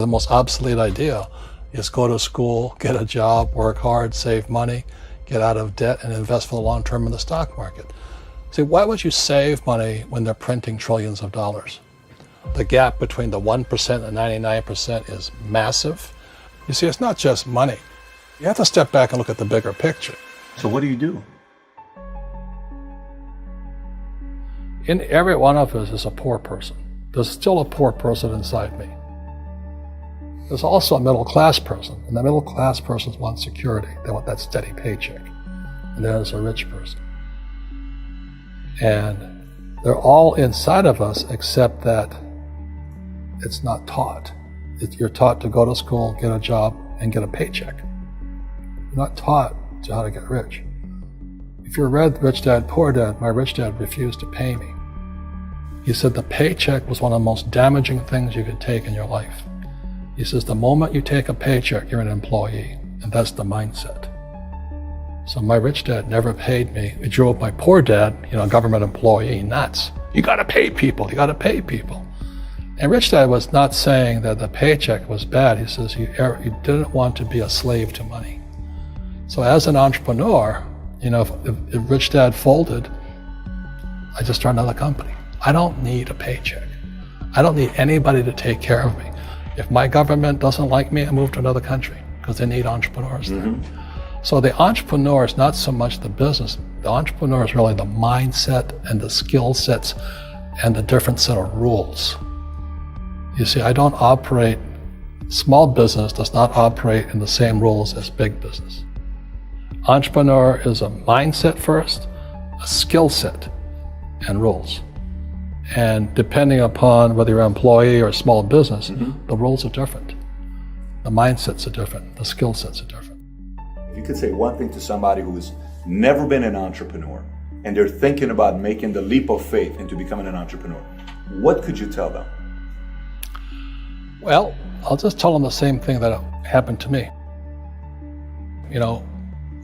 The most obsolete idea is go to school, get a job, work hard, save money, get out of debt, and invest for the long term in the stock market. See, why would you save money when they're printing trillions of dollars? The gap between the 1% and 99% is massive. You see, it's not just money. You have to step back and look at the bigger picture. So what do you do? In every one of us is a poor person. There's still a poor person inside me. There's also a middle class person, and the middle class person wants security. They want that steady paycheck. And there's a rich person. And they're all inside of us, except that it's not taught. You're taught to go to school, get a job, and get a paycheck. You're not taught to how to get rich. If you read Rich Dad, Poor Dad, my rich dad refused to pay me. He said the paycheck was one of the most damaging things you could take in your life. He says the moment you take a paycheck, you're an employee, and that's the mindset. So my rich dad never paid me. It drove my poor dad, government employee, nuts. You gotta pay people, you gotta pay people. And Rich Dad was not saying that the paycheck was bad. He says he didn't want to be a slave to money. So as an entrepreneur, if Rich Dad folded, I just started another company. I don't need a paycheck. I don't need anybody to take care of me. If my government doesn't like me, I move to another country because they need entrepreneurs there. So the entrepreneur is not so much the business. The entrepreneur is really the mindset and the skill sets and the different set of rules. You see, I don't operate, small business does not operate in the same rules as big business. Entrepreneur is a mindset first, a skill set, and rules. And depending upon whether you're an employee or a small business, the rules are different. The mindsets are different, the skill sets are different. If you could say one thing to somebody who's never been an entrepreneur and they're thinking about making the leap of faith into becoming an entrepreneur, what could you tell them? Well, I'll just tell them the same thing that happened to me.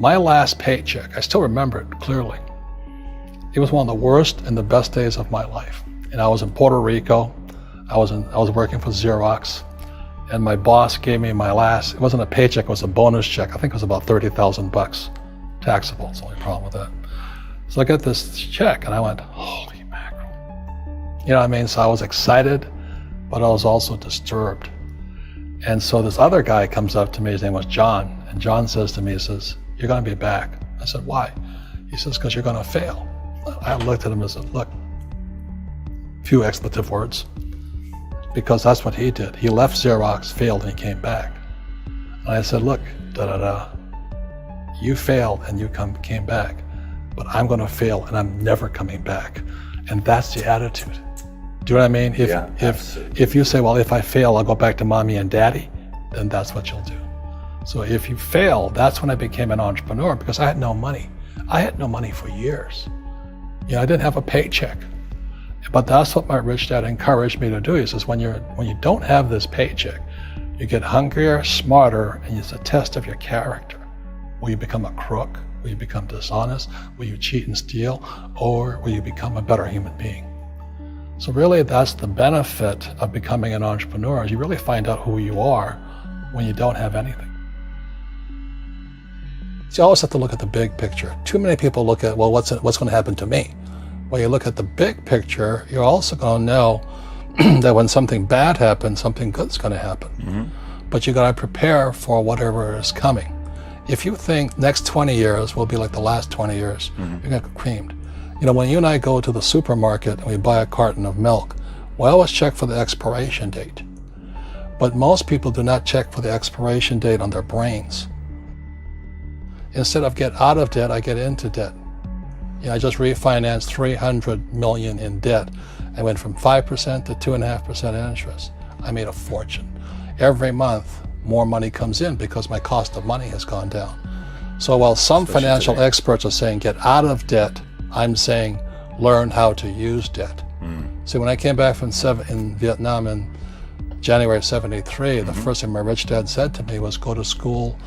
My last paycheck, I still remember it clearly. It was one of the worst and the best days of my life. And I was in Puerto Rico. I was working for Xerox, and my boss gave me my last, it wasn't a paycheck, it was a bonus check. I think it was about $30,000 taxable. It's the only problem with that. So I got this check and I went, holy mackerel. So I was excited, but I was also disturbed. And so this other guy comes up to me, his name was John, and John says to me, he says, you're gonna be back. I said, why? He says, because you're gonna fail. I looked at him and said, look, few expletive words, because that's what he did. He left Xerox, failed, and he came back. And I said, look, you failed and you came back, but I'm gonna fail and I'm never coming back. And that's the attitude. Do you know what I mean? If you say, well, if I fail, I'll go back to mommy and daddy, then that's what you'll do. So if you fail, that's when I became an entrepreneur, because I had no money. I had no money for years. I didn't have a paycheck. But that's what my rich dad encouraged me to do. He says, when you don't have this paycheck, you get hungrier, smarter, and it's a test of your character. Will you become a crook? Will you become dishonest? Will you cheat and steal? Or will you become a better human being? So really, that's the benefit of becoming an entrepreneur, is you really find out who you are when you don't have anything. So you always have to look at the big picture. Too many people look at, well, what's going to happen to me? Well, you look at the big picture, you're also going to know that when something bad happens, something good's going to happen. But you got to prepare for whatever is coming. If you think next 20 years will be like the last 20 years, you're going to get creamed. When you and I go to the supermarket and we buy a carton of milk, we always check for the expiration date. But most people do not check for the expiration date on their brains. Instead of get out of debt, I get into debt. I just refinanced $300 million in debt. I went from 5% to 2.5% interest. I made a fortune. Every month, more money comes in because my cost of money has gone down. So while some financial experts are saying get out of debt, I'm saying learn how to use debt. See, when I came back from in Vietnam in January of '73, the first thing my rich dad said to me was go to school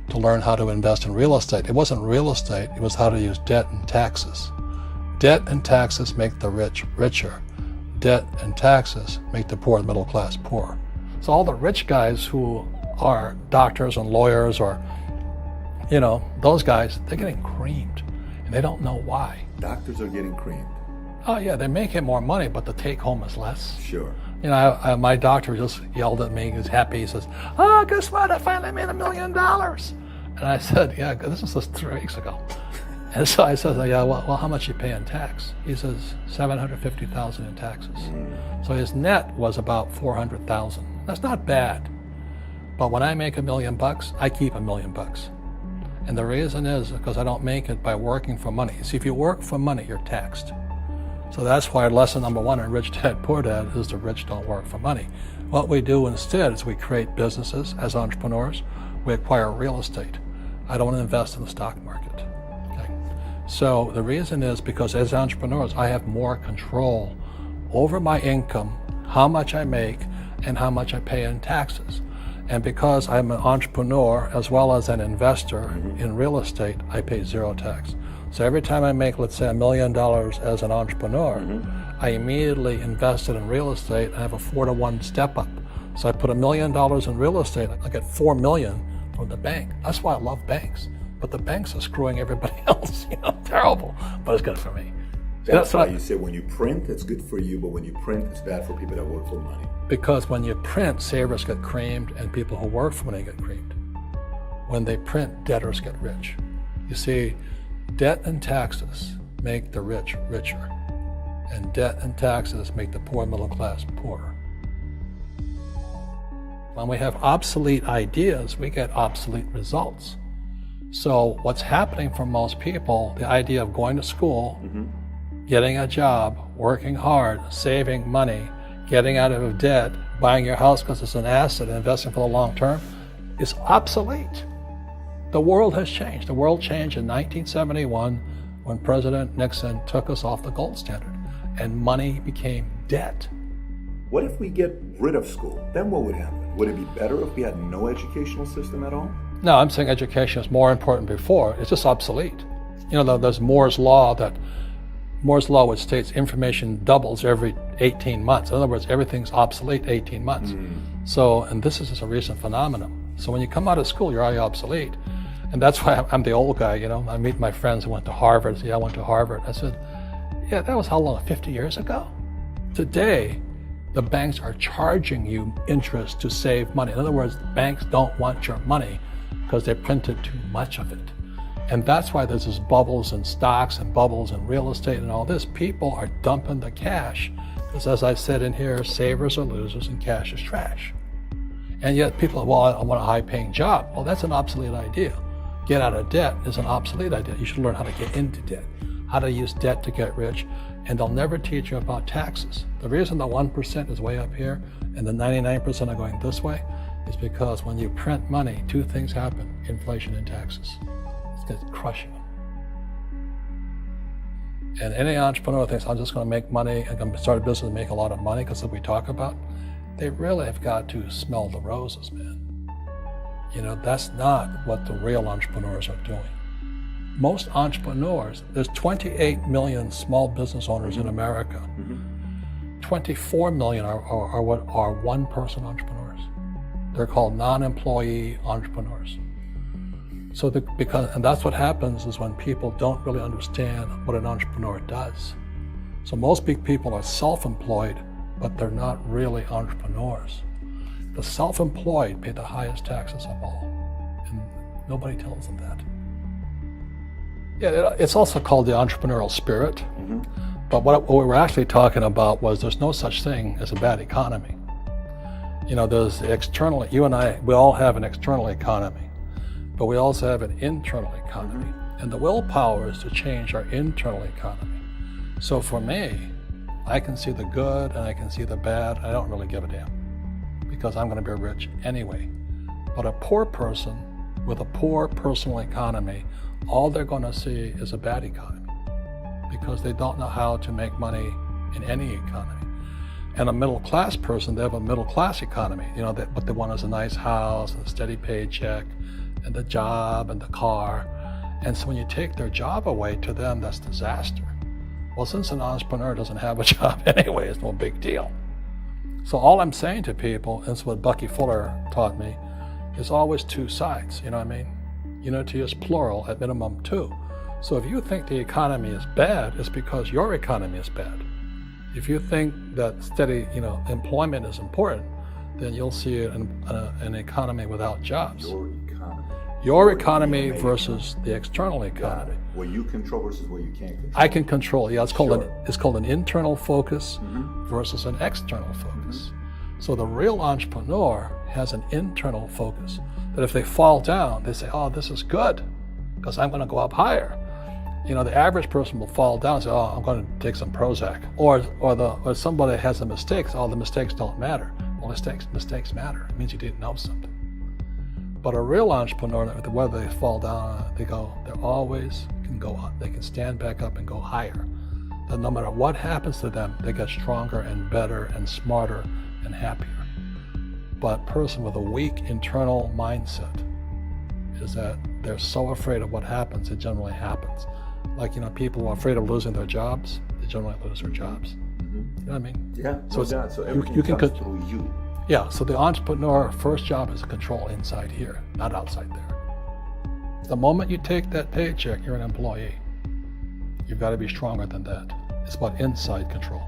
to learn how to invest in real estate. It wasn't real estate, it was how to use debt and taxes. Debt and taxes make the rich richer. Debt and taxes make the poor, the middle class, poor. So all the rich guys who are doctors and lawyers or, those guys, they're getting creamed and they don't know why. Doctors are getting creamed. Oh yeah, they're making more money, but the take home is less. Sure. My doctor just yelled at me. He was happy. He says, "Oh, guess what? I finally made $1 million." And I said, "Yeah, this was just 3 weeks ago." And so I said, "Yeah, well, how much you pay in tax?" He says, $750,000 in taxes. So his net was about $400,000. That's not bad. But when I make $1 million, I keep $1 million. And the reason is because I don't make it by working for money. See, if you work for money, you're taxed. So that's why lesson number 1 in Rich Dad, Poor Dad is the rich don't work for money. What we do instead is we create businesses as entrepreneurs. We acquire real estate. I don't invest in the stock market. Okay? So the reason is because as entrepreneurs, I have more control over my income, how much I make, and how much I pay in taxes. And because I'm an entrepreneur as well as an investor in real estate, I pay 0 tax. So every time I make, let's say, $1 million as an entrepreneur, I immediately invested in real estate and I have a 4-to-1 step up. So I put $1 million in real estate, I get $4 million from the bank. That's why I love banks. But the banks are screwing everybody else, terrible, but it's good for me. That's why you say when you print, it's good for you, but when you print, it's bad for people that work for money. Because when you print, savers get creamed and people who work for money get creamed. When they print, debtors get rich. You see, debt and taxes make the rich richer, and debt and taxes make the poor middle class poorer. When we have obsolete ideas, we get obsolete results. So what's happening for most people, the idea of going to school, getting a job, working hard, saving money, getting out of debt, buying your house because it's an asset, and investing for the long term, is obsolete. The world has changed. The world changed in 1971 when President Nixon took us off the gold standard and money became debt. What if we get rid of school? Then what would happen? Would it be better if we had no educational system at all? No, I'm saying education is more important before. It's just obsolete. There's Moore's Law which states information doubles every 18 months. In other words, everything's obsolete 18 months. So, and this is just a recent phenomenon. So when you come out of school, you're already obsolete. And that's why I'm the old guy, I meet my friends who went to Harvard. I went to Harvard. I said, yeah, that was how long, 50 years ago? Today, the banks are charging you interest to save money. In other words, banks don't want your money because they printed too much of it. And that's why there's this bubbles in stocks and bubbles in real estate and all this. People are dumping the cash because, as I said in here, savers are losers and cash is trash. And yet people are, well, I want a high-paying job. Well, that's an obsolete idea. Get out of debt is an obsolete idea. You should learn how to get into debt, how to use debt to get rich, and they'll never teach you about taxes. The reason the 1% is way up here and the 99% are going this way is because when you print money, 2 things happen: inflation and taxes. It's crushing them. And any entrepreneur thinks, I'm just going to make money, I'm going to start a business and make a lot of money because of what we talk about. They really have got to smell the roses, man. That's not what the real entrepreneurs are doing. Most entrepreneurs, there's 28 million small business owners in America. 24 million are what are one-person entrepreneurs. They're called non-employee entrepreneurs. So and that's what happens is when people don't really understand what an entrepreneur does. So most big people are self-employed, but they're not really entrepreneurs. The self-employed pay the highest taxes of all, and nobody tells them that. Yeah, it's also called the entrepreneurial spirit, but what we were actually talking about was there's no such thing as a bad economy. There's external, you and I, we all have an external economy, but we also have an internal economy, and the willpower is to change our internal economy. So for me, I can see the good and I can see the bad. I don't really give a damn because I'm going to be rich anyway. But a poor person with a poor personal economy, all they're going to see is a bad economy because they don't know how to make money in any economy. And a middle class person, they have a middle class economy. What they want is a nice house and a steady paycheck and the job and the car. And so when you take their job away, to them, that's disaster. Well, since an entrepreneur doesn't have a job anyway, it's no big deal. So all I'm saying to people, and it's what Bucky Fuller taught me, is always two sides, you know what I mean? Unity is plural, at minimum two. So if you think the economy is bad, it's because your economy is bad. If you think that steady, employment is important, then you'll see an economy without jobs. Your economy versus the external economy. What you control versus what you can't control. I can control. Yeah, it's called an internal focus versus an external focus. So the real entrepreneur has an internal focus. That if they fall down, they say, "Oh, this is good, because I'm going to go up higher." The average person will fall down and say, "Oh, I'm going to take some Prozac," or somebody has a mistake. So, "Oh, the mistakes don't matter." Well, mistakes matter. It means you didn't know something. But a real entrepreneur, whether they fall down, they always can go up. They can stand back up and go higher. That no matter what happens to them, they get stronger and better and smarter and happier. But a person with a weak internal mindset is that they're so afraid of what happens, it generally happens. Like, people who are afraid of losing their jobs, they generally lose their jobs. You know what I mean? Yeah, so everything you can comes through you. Yeah, so the entrepreneur first job is to control inside here, not outside there. The moment you take that paycheck, you're an employee. You've got to be stronger than that. It's about inside control.